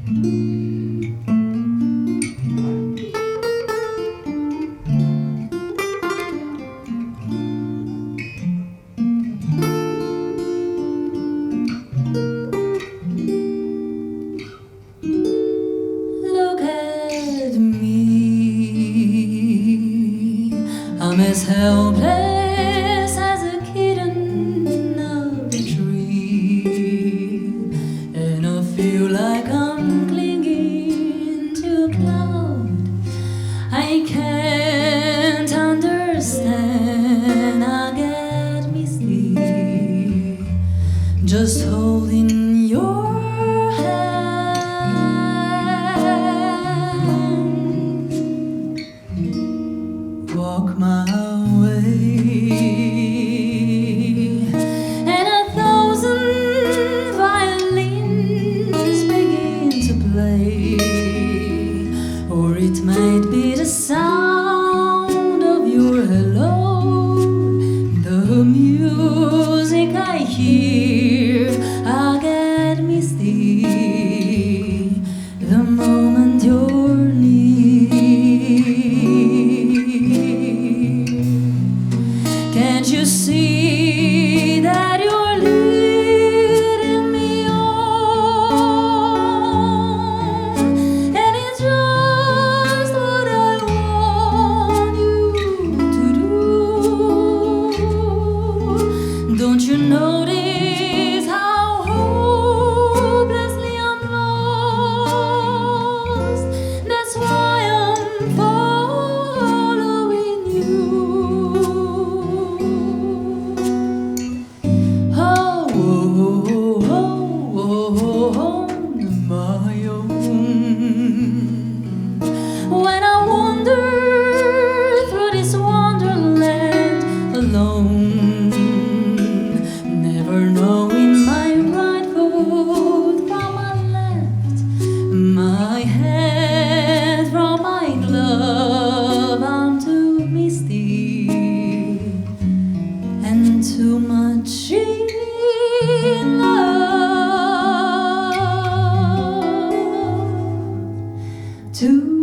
Look at me, I'm as helpless as a kitten up a tree, and I feel like I'm clinging to a cloud. I can't understand, I get misty just holding your hand. Walk my way, and 1,000 violins begin to play, or it might be the sound of your hello, the music I hear. I get misty the moment you're near. Can't you see that you're leading me on? And it's just what I want you to do. Don't you notice how hopelessly I'm lost? That's why I'm following you. On my own. When I wander through this wonderland alone, never knowing my right foot from my left, my hand from my glove, I'm too misty and too much in love to